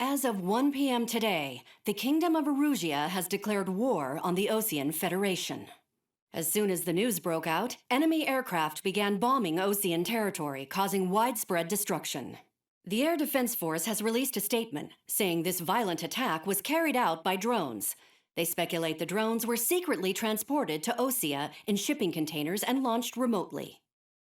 As of 1 p.m. today, the Kingdom of Erusia has declared war on the Osean Federation. As soon as the news broke out, enemy aircraft began bombing Osean territory, causing widespread destruction. The Air Defense Force has released a statement saying this violent attack was carried out by drones. They speculate the drones were secretly transported to Osea in shipping containers and launched remotely.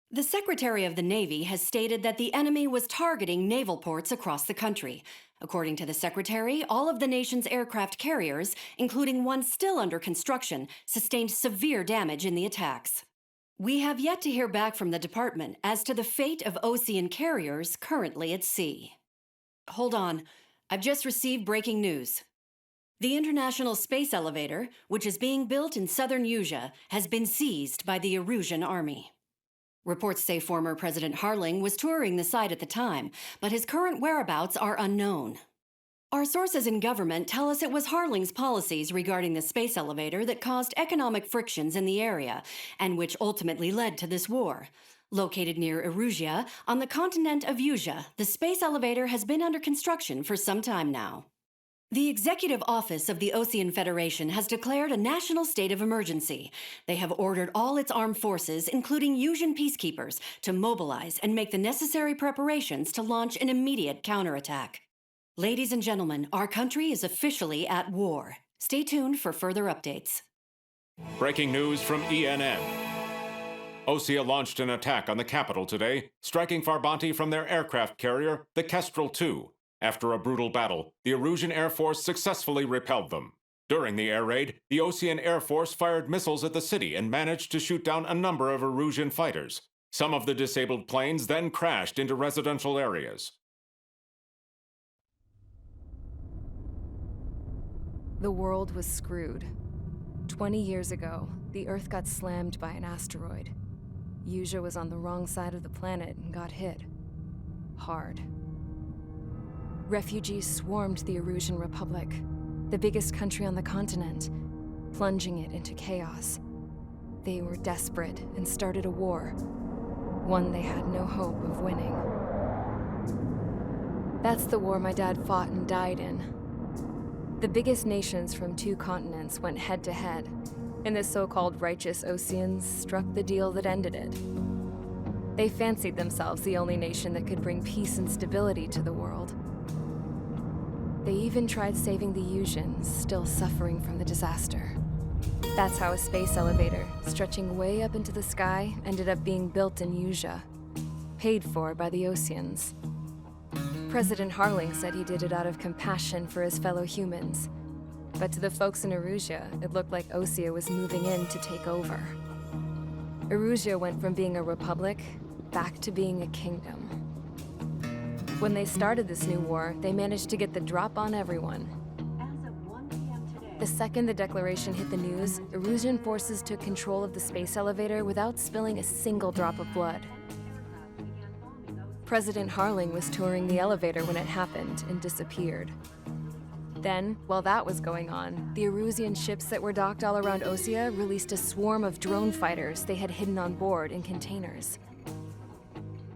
The Secretary of the Navy has stated that the enemy was targeting naval ports across the country. According to the Secretary, all of the nation's aircraft carriers, including one still under construction, sustained severe damage in the attacks. We have yet to hear back from the department as to the fate of Osean carriers currently at sea. Hold on, I've just received breaking news. The International Space Elevator, which is being built in southern Usea, has been seized by the Erusian Army. Reports say former President Harling was touring the site at the time, but his current whereabouts are unknown. Our sources in government tell us it was Harling's policies regarding the space elevator that caused economic frictions in the area, and which ultimately led to this war. Located near Erusia, on the continent of Usea, the space elevator has been under construction for some time now. The Executive Office of the Osean Federation has declared a national state of emergency. They have ordered all its armed forces, including Usean peacekeepers, to mobilize and make the necessary preparations to launch an immediate counterattack. Ladies and gentlemen, our country is officially at war. Stay tuned for further updates. Breaking news from ENN. Osea launched an attack on the capital today, striking Farbanti from their aircraft carrier, the Kestrel II. After a brutal battle, the Erusian Air Force successfully repelled them. During the air raid, the Osean Air Force fired missiles at the city and managed to shoot down a number of Erusian fighters. Some of the disabled planes then crashed into residential areas. The world was screwed. 20 years ago, the Earth got slammed by an asteroid. Usea was on the wrong side of the planet and got hit. Hard. Refugees swarmed the Erusian Republic, the biggest country on the continent, plunging it into chaos. They were desperate and started a war, one they had no hope of winning. That's the war my dad fought and died in. The biggest nations from 2 continents went head-to-head, and the so-called righteous Oseans struck the deal that ended it. They fancied themselves the only nation that could bring peace and stability to the world. They even tried saving the Useans, still suffering from the disaster. That's how a space elevator, stretching way up into the sky, ended up being built in Usea, paid for by the Oseans. President Harling said he did it out of compassion for his fellow humans. But to the folks in Erusia, it looked like Osea was moving in to take over. Erusia went from being a republic back to being a kingdom. When they started this new war, they managed to get the drop on everyone. As of 1 p.m. today, The second the declaration hit the news, Erusian forces took control of the space elevator without spilling a single drop of blood. President Harling was touring the elevator when it happened and disappeared. Then, while that was going on, the Erusian ships that were docked all around Osea released a swarm of drone fighters they had hidden on board in containers.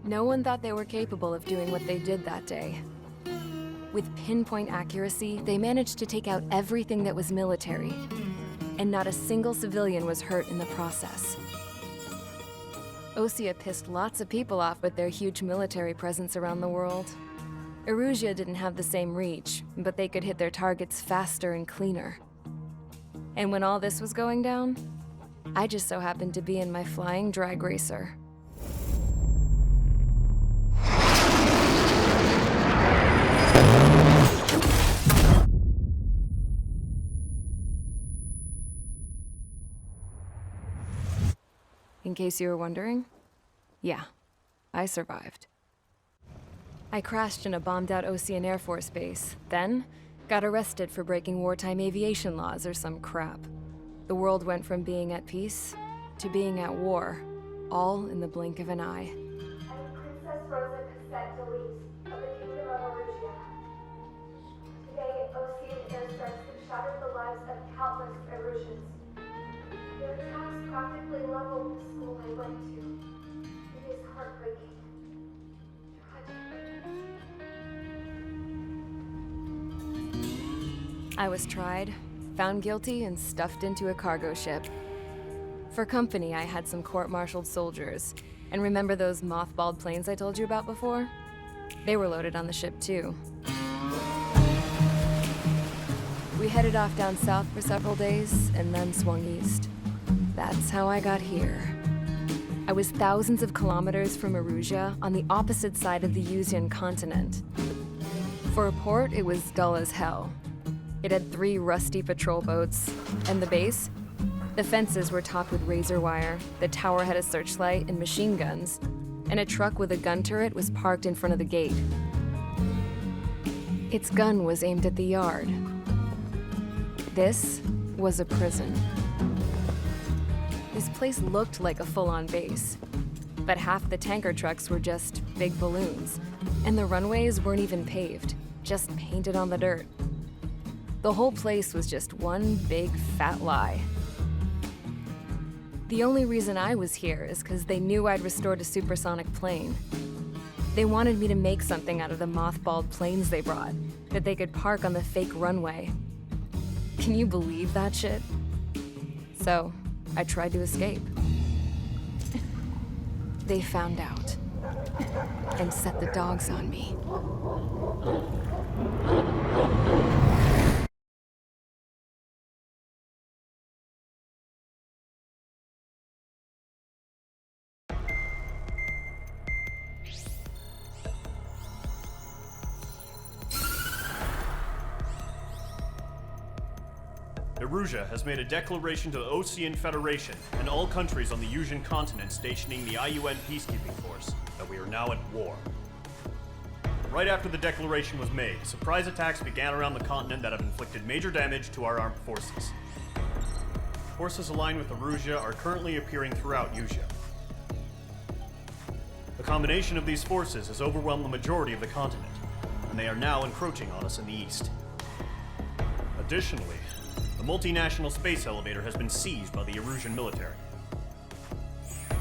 No one thought they were capable of doing what they did that day. With pinpoint accuracy, they managed to take out everything that was military, and not a single civilian was hurt in the process. Osea pissed lots of people off with their huge military presence around the world. Erusia didn't have the same reach, but they could hit their targets faster and cleaner. And when all this was going down, I just so happened to be in my flying drag racer. In case you were wondering, yeah, I survived. I crashed in a bombed-out Osean Air Force base, then got arrested for breaking wartime aviation laws or some crap. The world went from being at peace to being at war, all in the blink of an eye. I'm Princess Rosa Cassette Delise of the Kingdom of Erusia. Today, Osean airstrikes have shattered the lives of countless Erusians. Their attacks practically leveled the school I went to. It is heartbreaking. Tragic. I was tried, found guilty, and stuffed into a cargo ship. For company, I had some court-martialed soldiers. And remember those mothballed planes I told you about before? They were loaded on the ship too. We headed off down south for several days, and then swung east. That's how I got here. I was thousands of kilometers from Erusia, on the opposite side of the Usian continent. For a port, it was dull as hell. It had 3 rusty patrol boats, and the base? The fences were topped with razor wire, the tower had a searchlight and machine guns, and a truck with a gun turret was parked in front of the gate. Its gun was aimed at the yard. This was a prison. This place looked like a full-on base, but half the tanker trucks were just big balloons, and the runways weren't even paved, just painted on the dirt. The whole place was just one big fat lie. The only reason I was here is because they knew I'd restored a supersonic plane. They wanted me to make something out of the mothballed planes they brought, that they could park on the fake runway. Can you believe that shit? So, I tried to escape. They found out, and set the dogs on me. Erusia has made a declaration to the Ocean Federation and all countries on the Usian continent stationing the IUN peacekeeping force that we are now at war. Right after the declaration was made, surprise attacks began around the continent that have inflicted major damage to our armed forces. Forces aligned with Erusia are currently appearing throughout Usia. The combination of these forces has overwhelmed the majority of the continent, and they are now encroaching on us in the east. Additionally, the multinational space elevator has been seized by the Erusian military.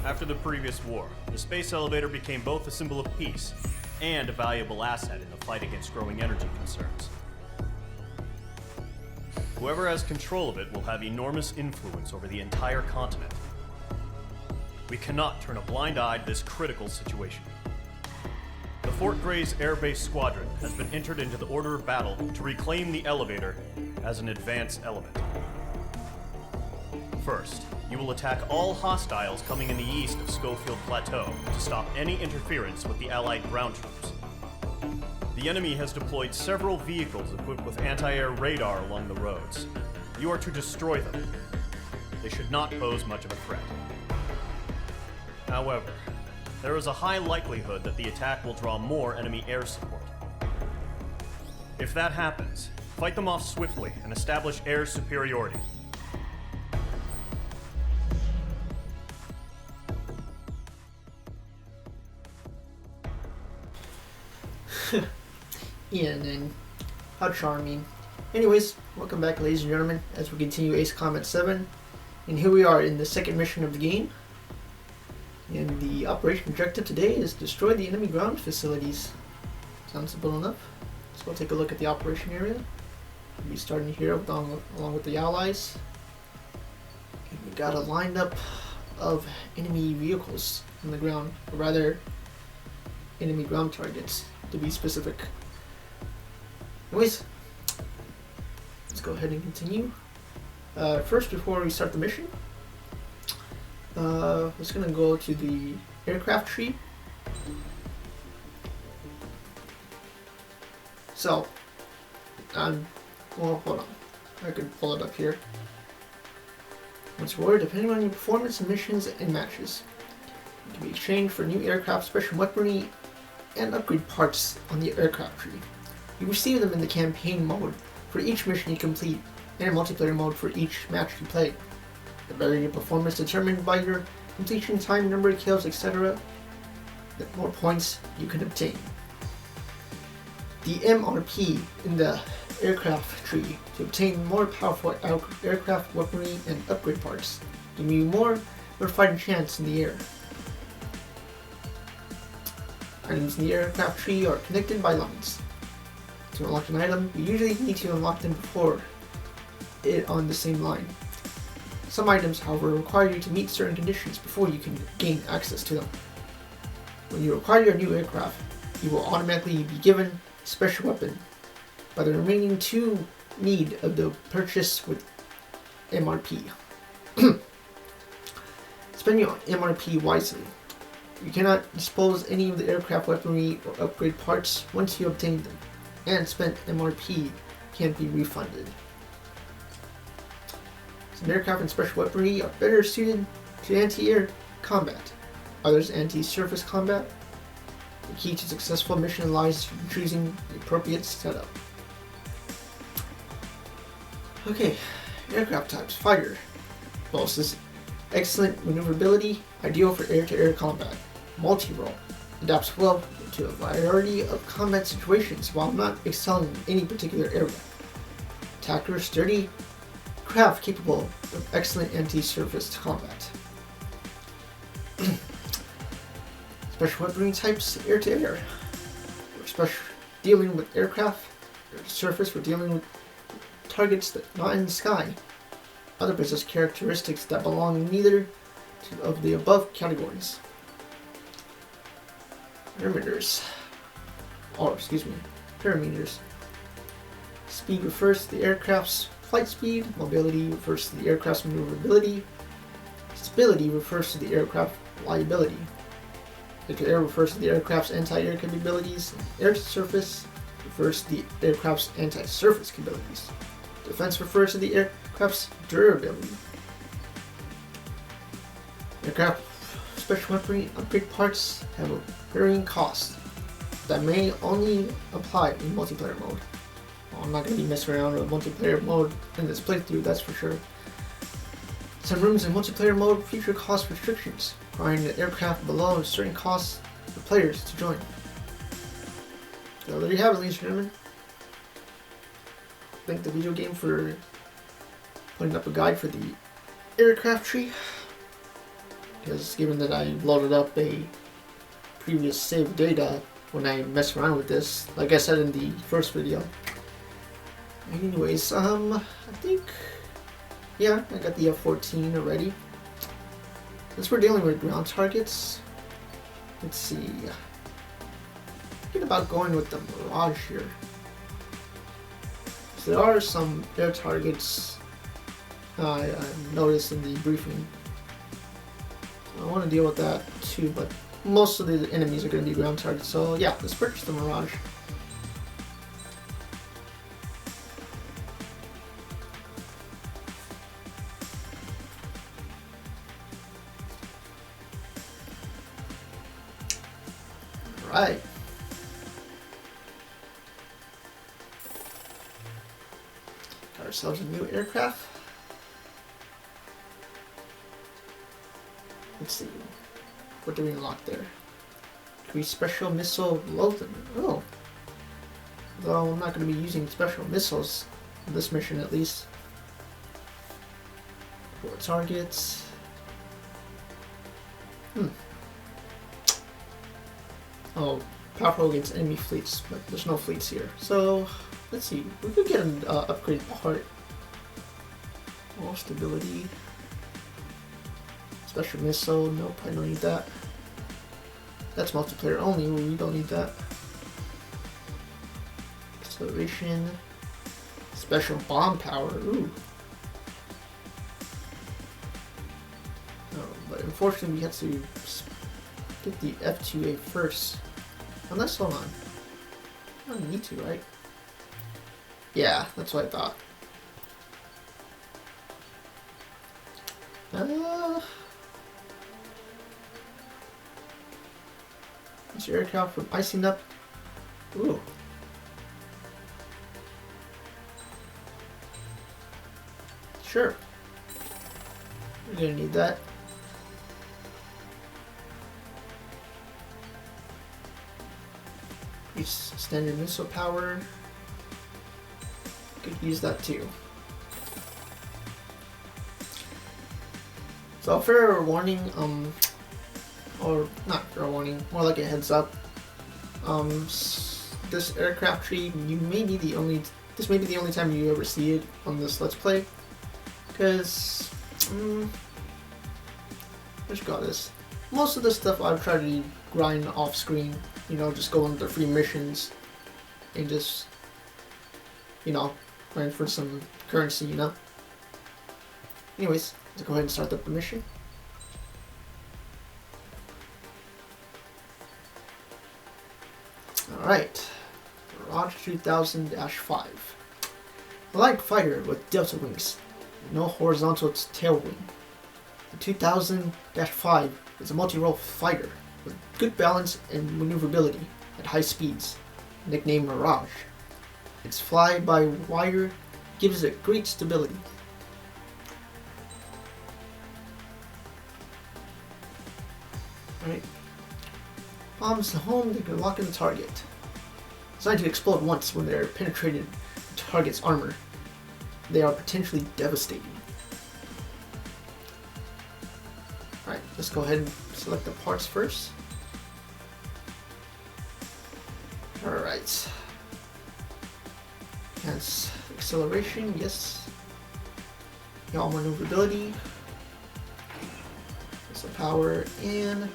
After the previous war, the space elevator became both a symbol of peace and a valuable asset in the fight against growing energy concerns. Whoever has control of it will have enormous influence over the entire continent. We cannot turn a blind eye to this critical situation. The Fort Gray's Air Base Squadron has been entered into the order of battle to reclaim the elevator as an advance element. First, you will attack all hostiles coming in the east of Schofield Plateau to stop any interference with the Allied ground troops. The enemy has deployed several vehicles equipped with anti-air radar along the roads. You are to destroy them. They should not pose much of a threat. However, there is a high likelihood that the attack will draw more enemy air support. If that happens, fight them off swiftly and establish air superiority. Ian, and how charming. Anyways, welcome back, ladies and gentlemen, as we continue AceCombat 7. And here we are in the second mission of the game. And the operation objective today is destroy the enemy ground facilities. Sounds simple enough. So we'll take a look at the operation area. We'll be starting here along with the allies. And we got a lineup of enemy vehicles on the ground, or rather, enemy ground targets to be specific. Anyways, let's go ahead and continue. First, before we start the mission, just gonna go to the aircraft tree. So, well, hold on. I could pull it up here. Once rewarded, depending on your performance in missions and matches, it can be exchanged for new aircraft, special weaponry, and upgrade parts on the aircraft tree. You receive them in the campaign mode for each mission you complete, and multiplayer mode for each match you play. The better your performance determined by your completion time, number of kills, etc., the more points you can obtain. The MRP in the aircraft tree to obtain more powerful aircraft weaponry and upgrade parts, giving you more of a fighting chance in the air. Items in the aircraft tree are connected by lines. To unlock an item, you usually need to unlock them before it on the same line. Some items, however, require you to meet certain conditions before you can gain access to them. When you acquire a new aircraft, you will automatically be given a special weapon, but the remaining two need of the purchase with MRP. Spend your MRP wisely. You cannot dispose any of the aircraft weaponry or upgrade parts once you obtain them, and spent MRP can't be refunded. Some aircraft and special weaponry are better suited to anti-air combat, others anti-surface combat. The key to successful mission lies in choosing the appropriate setup. Okay, aircraft types. Fighter boasts excellent maneuverability, ideal for air-to-air combat. Multi-role adapts well to a variety of combat situations while not excelling in any particular area. Attacker, sturdy craft capable of excellent anti-surface combat. Special weaponry types, air-to-air. Special dealing with aircraft, surface for dealing with targets that not in the sky. Other possess characteristics that belong in neither of the above categories. Parameters. Speed refers to the aircraft's flight speed. Mobility refers to the aircraft's maneuverability. Stability refers to the aircraft reliability. Air-to-air refers to the aircraft's anti-air capabilities. Air-to-surface refers to the aircraft's anti-surface capabilities. Defense refers to the aircraft's durability. Aircraft special weaponry upgrade parts have a varying cost that may only apply in multiplayer mode. Well, I'm not going to be messing around with multiplayer mode in this playthrough, that's for sure. Some rooms in multiplayer mode feature cost restrictions, requiring the aircraft below a certain cost for players to join. So there you have it, ladies and gentlemen. Thank the video game for putting up a guide for the aircraft tree. Because given that I loaded up a previous save data when I messed around with this, like I said in the first video. Anyways, I think, yeah, I got the F-14 already. Since we're dealing with ground targets, let's see. Thinking about going with the Mirage here. So there are some air targets I noticed in the briefing. I want to deal with that too, but most of the enemies are going to be ground targets. So yeah, let's purchase the Mirage. Alright. Got ourselves a new aircraft. Let's see. What do we unlock there? Increase special missile loathing. Oh. Though I'm not going to be using special missiles in this mission at least. 4 targets. Oh, powerful against enemy fleets, but there's no fleets here. So, let's see. We could get an upgrade part. More stability. Special missile. Nope, I don't need that. That's multiplayer only. We don't need that. Acceleration. Special bomb power. Ooh. Oh, but unfortunately, we have to get the F2A first. Unless, hold on. I don't need to, right? Yeah, that's what I thought. Is your aircraft from icing up? Ooh. Sure. We're gonna need that. Use standard missile power. Could use that too. So fair warning, or not fair warning, more like a heads up. this aircraft tree, this may be the only time you ever see it on this Let's Play, because what you call this? Most of the stuff I've tried to grind off screen, you know, just go on the free missions and just, you know, grind for some currency, you know. Anyways, let's go ahead and start up the mission. Alright, Mirage 2000-5. A light fighter with delta wings, no horizontal tail wing. The 2000-5 is a multi-role fighter with good balance and maneuverability at high speeds, nicknamed Mirage. Its fly-by-wire gives it great stability. Alright. Bombs home, they can lock in the target. Designed to explode once when they're penetrated the target's armor. They are potentially devastating. Alright, let's go ahead and select the parts first. Alright. Enhance acceleration, yes. Yaw maneuverability. That's the power, and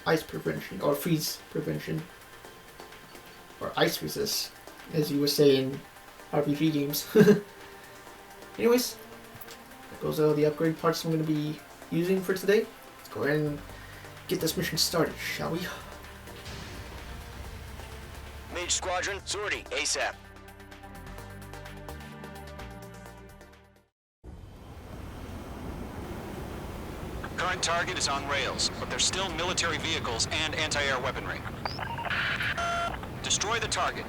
ice prevention, or freeze prevention. Or ice resist, as you would say in RPG games. Anyways, that goes all the upgrade parts I'm going to be using for today. Let's go ahead and get this mission started, shall we? Mage Squadron, sortie, ASAP. Current target is on rails, but there's still military vehicles and anti-air weaponry. Destroy the target.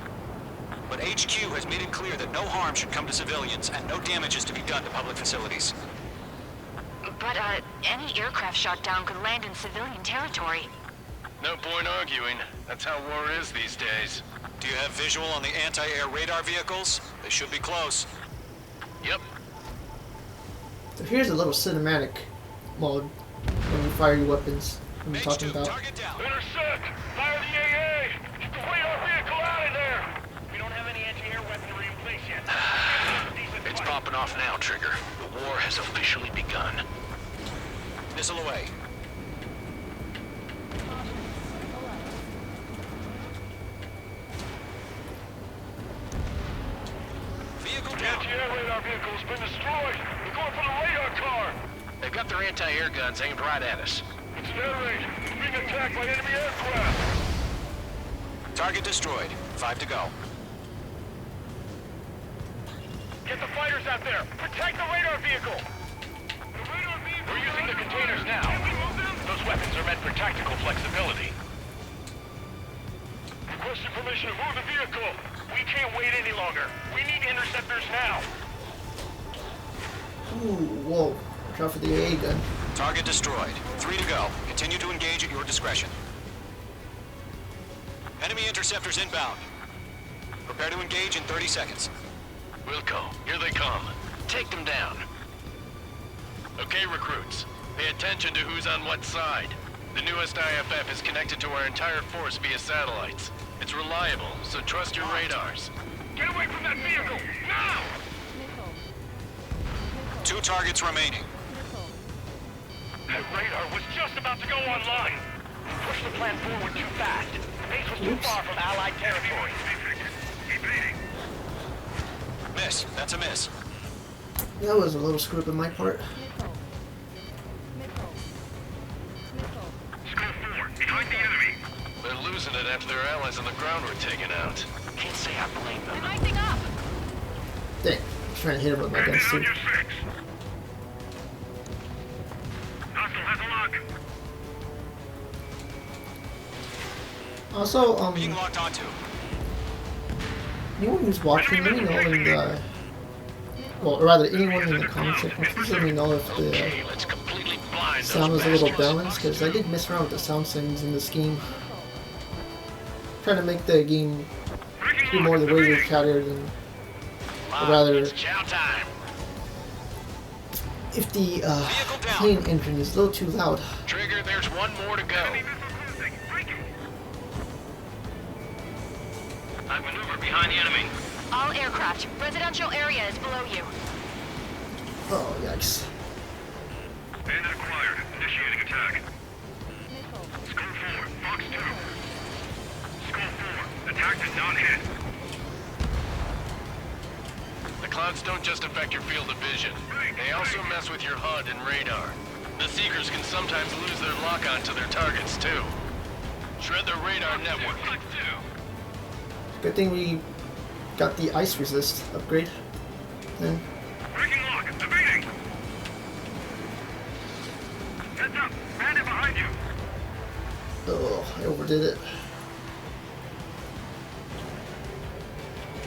But HQ has made it clear that no harm should come to civilians and no damage is to be done to public facilities. But, any aircraft shot down could land in civilian territory. No point arguing. That's how war is these days. Do you have visual on the anti-air radar vehicles? They should be close. Yep. So here's a little cinematic mode when you fire your weapons. I'm Mage talking 2, about. target down. Intercept! Fire the AA! Get the radar vehicle out of there! We don't have any anti-air weaponry in place yet. It's popping off now, Trigger. The war has officially begun. Missile away. Vehicle The down. anti-air radar vehicle's been destroyed! We're going for the radar car! They've got their anti-air guns aimed right at us. It's their rate. We're being attacked by enemy aircraft! Target destroyed. 5 to go. Get the fighters out there! Protect the radar vehicle! We're using the containers now. Those weapons are meant for tactical flexibility. Requesting permission to move the vehicle. We can't wait any longer. We need interceptors now. Ooh, whoa. Watch out for the AA gun. Target destroyed. 3 to go. Continue to engage at your discretion. Enemy interceptors inbound. Prepare to engage in 30 seconds. Wilco, here they come. Take them down. Okay, recruits. Pay attention to who's on what side. The newest IFF is connected to our entire force via satellites. It's reliable, so trust your radars. Get away from that vehicle! Now! 2 targets remaining. That radar was just about to go online. Push the plan forward too fast. The base was too far from Allied territory. Keep leading. Miss. That's a miss. That was a little screw up on my part. Scope 4, behind the enemy. They're losing it after their allies on the ground were taken out. Can't say I blame them. Rising up! Dang, I was trying to hit him with my guns too. Hostile has a lock. Also, Being locked onto. anyone who's watching, let me know in the, well, or rather anyone in the comment section, please let me know if the Okay, let's completely blind those sound was a little bastards. balanced, because I did mess around with the sound settings in this game. Trying to make the game do more of the radio chatter than, or rather, It's chow time. if the plane engine is a little too loud. Trigger, there's one more to go. I've maneuvered behind the enemy. All aircraft. Residential area is below you. Oh, yikes. Bandit acquired. Initiating attack. Skull 4, Fox 2. Skull 4, attack did not hit. The clouds don't just affect your field of vision. They also mess with your HUD and radar. The Seekers can sometimes lose their lock-on to their targets, too. Shred their radar network. Good thing we got the ice resist upgrade. Then. Breaking lock, evading! Heads up, bandit behind you! Oh, I overdid it.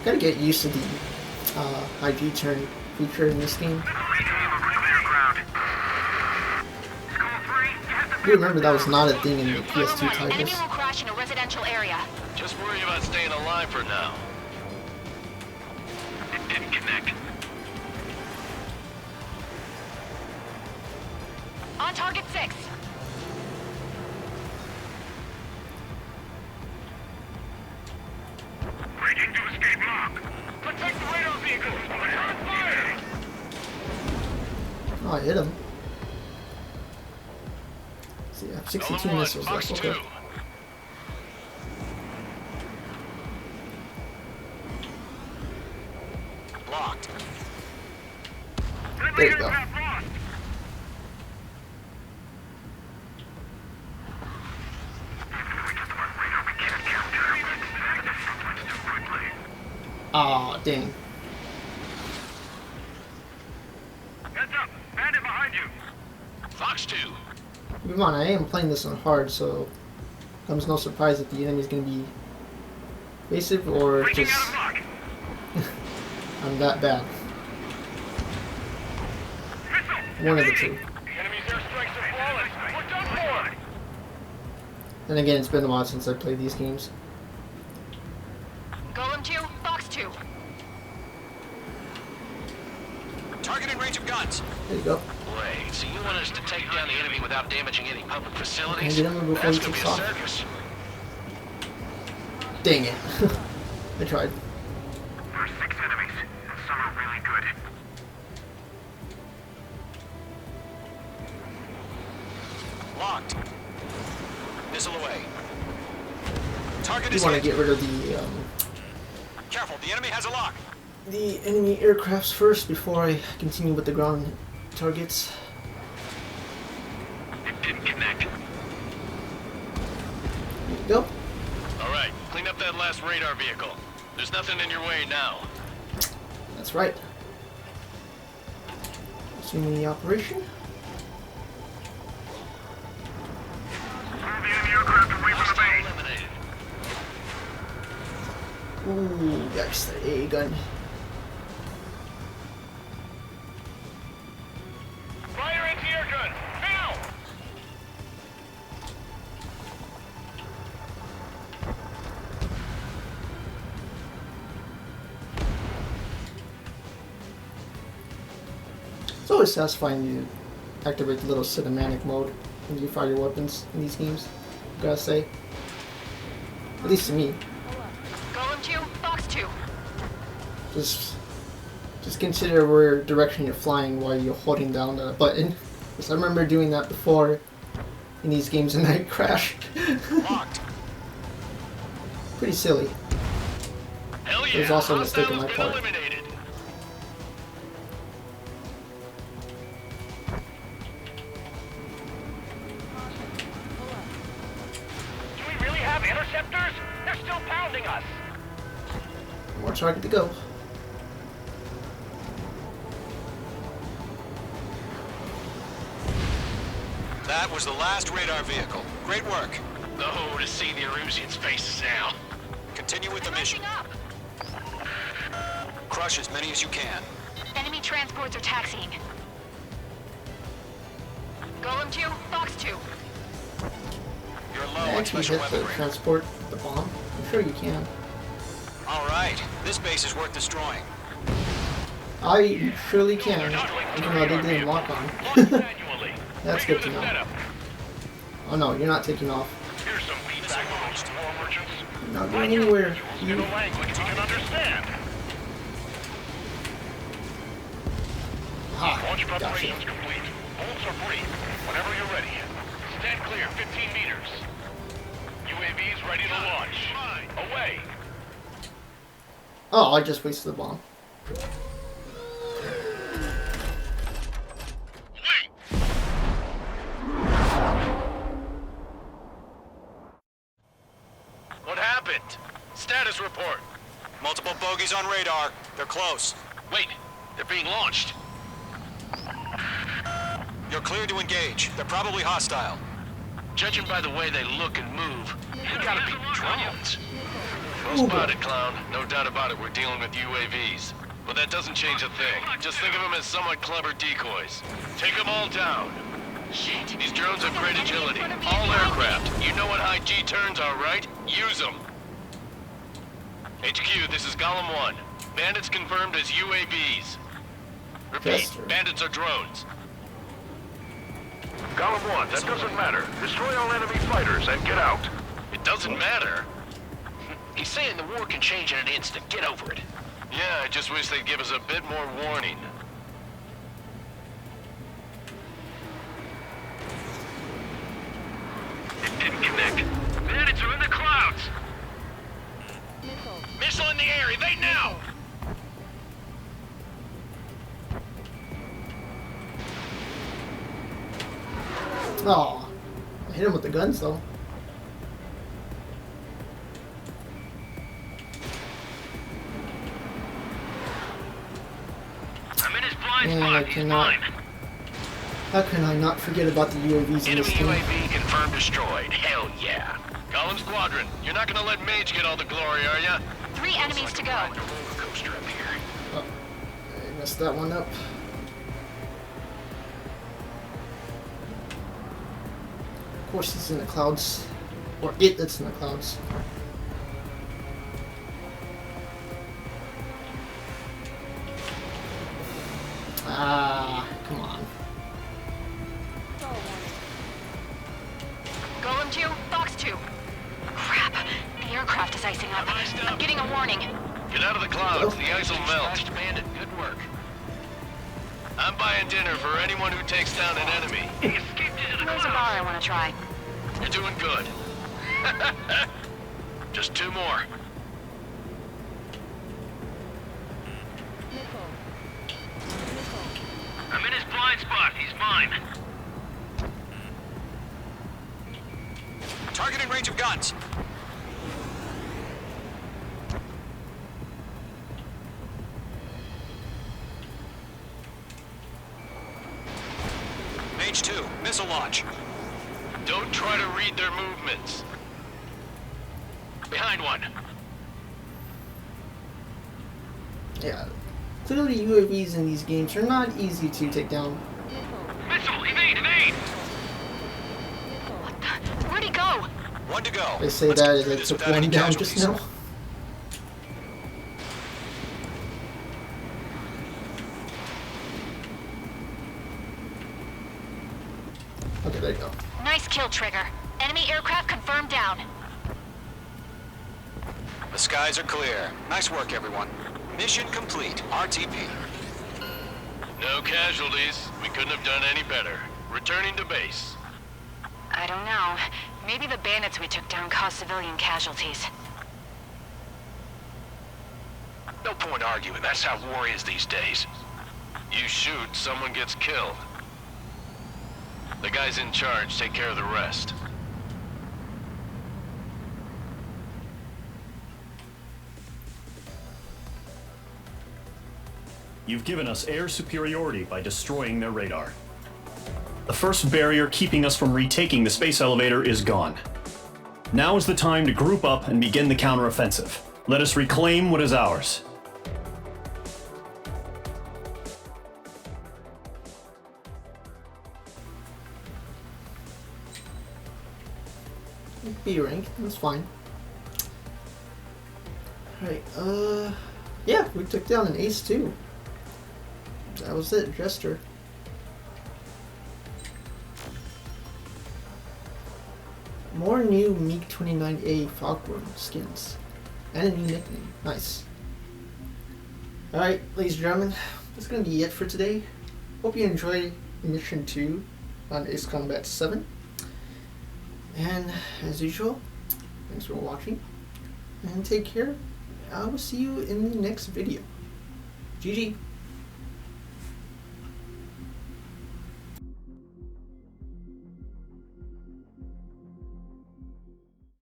Gotta get used to the IG turn feature in this game. I do remember that was not a thing in the PS2 Enemy titles. will crash in a residential area. Just worry about staying alive for now. It didn't connect. On target 6. Breaking to escape lock. Protect the radar vehicle. Return fire. Oh, I hit him. See, I have 62 missiles left. Okay. Locked. There you go. Aw, dang. Heads up, bandit behind you. Fox 2. Keep in mind, I am playing this on hard, so comes no surprise that the enemy's gonna be evasive or Breaking just out of lock. I'm that bad. One of the two. Enemy's airstrikes are flawless. We're done for. Then again, it's been a while since I played these games. Golem 2, Fox 2. Target in range of guns. There you go. Wait, so you want us to take down the enemy without damaging any public facilities? Can I get him before That's he gonna takes be a off? circus. Dang it. I tried. There's 6 enemies, and some are really good. Locked. Missile away. Target You is want to hit. get rid of Careful, the enemy has a lock. the enemy aircrafts first before I continue with the ground targets. It didn't connect. There you go. Alright, clean up that last radar vehicle. There's nothing in your way now. That's right. Resuming the operation. Move the enemy aircraft away from the base. Eliminated. Ooh, yikes, the AA gun. Fire anti-air gun, now! It's always satisfying to activate the little cinematic mode when you fire your weapons in these games, I gotta say. At least to me. Golem 2, Fox 2. Just consider where direction you're flying while you're holding down the button. Because I remember doing that before in these games and I crashed. Locked. Pretty silly. Hell yeah! It was also a mistake on my Hostiles been part. eliminated. Do we really have interceptors? They're still pounding us. More target to go. That was the last radar vehicle. Great work. Oh, to see the Erusians' faces now. Continue with the mission. Rising up. Crush as many as you can. Enemy transports are taxiing. Golem 2, Fox 2. You're low Can I on actually special hit the weaponry. transport the bomb? I'm sure you can. All right, this base is worth destroying. I surely can, even though they didn't lock on. Manually. That's good to know. Setup. Oh no, you're not taking off. Here's some feedback from those war merchants. Not going anywhere. Use a language you can understand. Launch preparations complete. Bolts are brief. Whenever you're ready. Stand clear, 15 meters. UAVs ready to launch. Away. Oh, I just wasted the bomb. What happened? Status report. Multiple bogies on radar. They're close. Wait, they're being launched. You're clear to engage. They're probably hostile. Judging by the way they look and move, they gotta be drones. Well spotted, clown. No doubt about it, we're dealing with UAVs. But that doesn't change a thing. Just think of them as somewhat clever decoys. Take them all down. Shit. These drones have great agility. All aircraft. You know what high G turns are, right? Use them. HQ, this is Golem 1. Bandits confirmed as UAVs. Repeat, Yes, sir. bandits are drones. Golem 1, that doesn't matter. Destroy all enemy fighters and get out. It doesn't matter? He's saying the war can change in an instant. Get over it. Yeah, I just wish they'd give us a bit more warning. It didn't connect. Bandits are in the clouds. Missile in the air. Evade now. Oh, I hit him with the guns though. I'm in his blind Man, I spot. He's cannot. mine. How can I not forget about the UAVs in this Enemy game? UAV confirmed destroyed. Hell yeah. Golem Squadron, you're not gonna let Mage get all the glory, are ya? 3 enemies to go. Roller coaster up here. Oh, I messed that one up. Of course, it's in the clouds, or it's in the clouds. Ah, come on. Golem 2, Fox 2. Crap. The aircraft is icing up. I'm getting a warning. Get out of the clouds. The ice will melt. Bandit, good work. I'm buying dinner for anyone who takes down an enemy. He escaped into the There's a bar I want to try. You're doing good. Just 2 more. I'm in his blind spot. He's mine. Target in range of guns. Mage 2, missile launch. Don't try to read their movements. Behind one. Yeah, clearly UAVs in these games are not easy to take down. Missile, evade, evade! What the? Where'd he go? 1 to go. I say Let's that get as through I this took without any one down just casualties. now. Okay, there you go. Nice kill, Trigger. Enemy aircraft confirmed down. The skies are clear. Nice work, everyone. Mission complete. RTP. No casualties. We couldn't have done any better. Returning to base. I don't know. Maybe the bandits we took down caused civilian casualties. No point arguing. That's how war is these days. You shoot, someone gets killed. The guys in charge take care of the rest. You've given us air superiority by destroying their radar. The first barrier keeping us from retaking the space elevator is gone. Now is the time to group up and begin the counteroffensive. Let us reclaim what is ours. B rank, that's fine. Alright, yeah, we took down an ace too. That was it, Jester. More new MiG-29A Falcon skins. And a new nickname. Nice. Alright, ladies and gentlemen, that's going to be it for today. Hope you enjoyed Mission 2 on AceCombat 7. And as usual, thanks for watching. And take care. I will see you in the next video. GG.